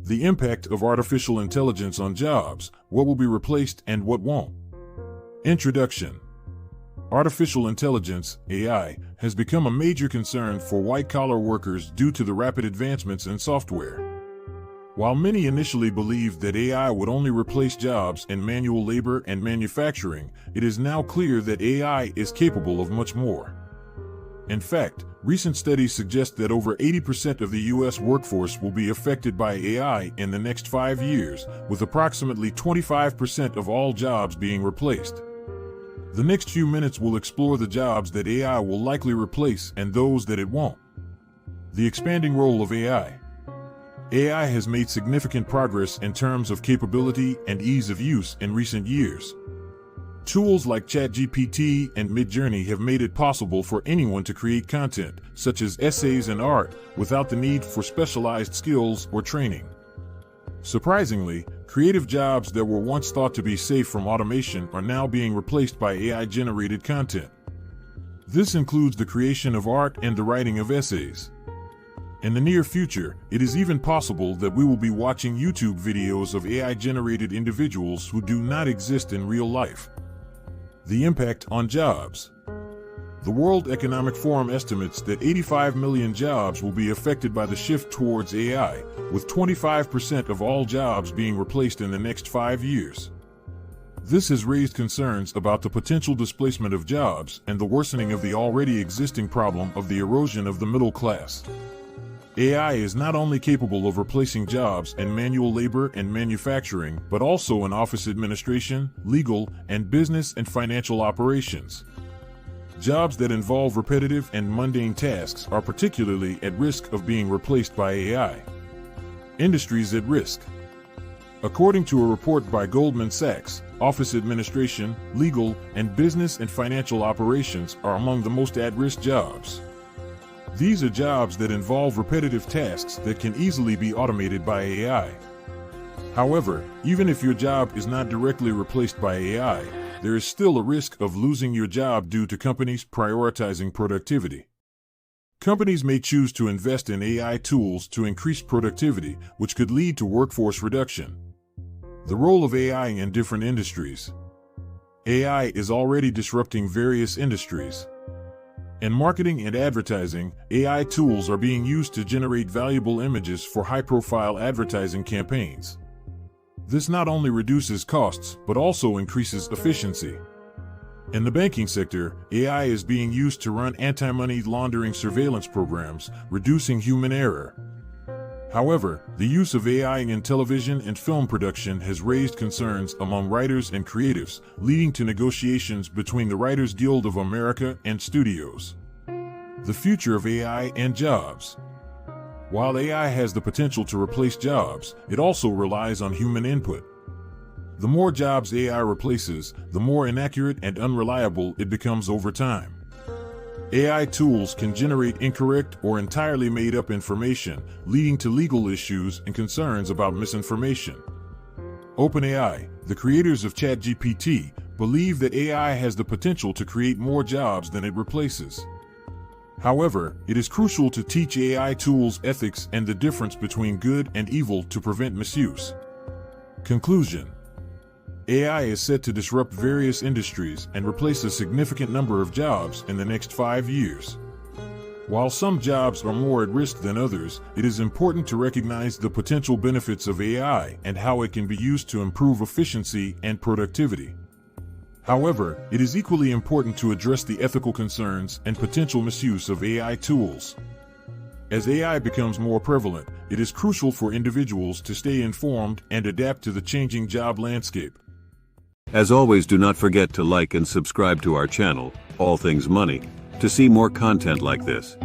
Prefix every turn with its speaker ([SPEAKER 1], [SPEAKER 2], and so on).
[SPEAKER 1] The impact of artificial intelligence on jobs, what will be replaced and what won't. Introduction. Artificial intelligence, AI, has become a major concern for white-collar workers due to the rapid advancements in software. While many initially believed that AI would only replace jobs in manual labor and manufacturing, it is now clear that AI is capable of much more. In fact, recent studies suggest that over 80% of the U.S. workforce will be affected by AI in the next 5 years, with approximately 25% of all jobs being replaced. The next few minutes will explore the jobs that AI will likely replace and those that it won't. The expanding role of AI. AI has made significant progress in terms of capability and ease of use in recent years. Tools like ChatGPT and Midjourney have made it possible for anyone to create content, such as essays and art, without the need for specialized skills or training. Surprisingly, creative jobs that were once thought to be safe from automation are now being replaced by AI-generated content. This includes the creation of art and the writing of essays. In the near future, it is even possible that we will be watching YouTube videos of AI-generated individuals who do not exist in real life. The impact on jobs. The World Economic Forum estimates that 85 million jobs will be affected by the shift towards AI, with 25% of all jobs being replaced in the next 5 years. This has raised concerns about the potential displacement of jobs and the worsening of the already existing problem of the erosion of the middle class. AI is not only capable of replacing jobs in manual labor and manufacturing, but also in office administration, legal, and business and financial operations. Jobs that involve repetitive and mundane tasks are particularly at risk of being replaced by AI. Industries at risk. According to a report by Goldman Sachs, office administration, legal, and business and financial operations are among the most at-risk jobs. These are jobs that involve repetitive tasks that can easily be automated by AI. However, even if your job is not directly replaced by AI, there is still a risk of losing your job due to companies prioritizing productivity. Companies may choose to invest in AI tools to increase productivity, which could lead to workforce reduction. The role of AI in different industries. AI is already disrupting various industries. In marketing and advertising, AI tools are being used to generate valuable images for high-profile advertising campaigns. This not only reduces costs, but also increases efficiency. In the banking sector, AI is being used to run anti-money laundering surveillance programs, reducing human error. However, the use of AI in television and film production has raised concerns among writers and creatives, leading to negotiations between the Writers Guild of America and studios. The future of AI and jobs. While AI has the potential to replace jobs, it also relies on human input. The more jobs AI replaces, the more inaccurate and unreliable it becomes over time. AI tools can generate incorrect or entirely made-up information, leading to legal issues and concerns about misinformation. OpenAI, the creators of ChatGPT, believe that AI has the potential to create more jobs than it replaces. However, it is crucial to teach AI tools ethics and the difference between good and evil to prevent misuse. Conclusion. AI is set to disrupt various industries and replace a significant number of jobs in the next 5 years. While some jobs are more at risk than others, it is important to recognize the potential benefits of AI and how it can be used to improve efficiency and productivity. However, it is equally important to address the ethical concerns and potential misuse of AI tools. As AI becomes more prevalent, it is crucial for individuals to stay informed and adapt to the changing job landscape.
[SPEAKER 2] As always, do not forget to like and subscribe to our channel, All Things Money, to see more content like this.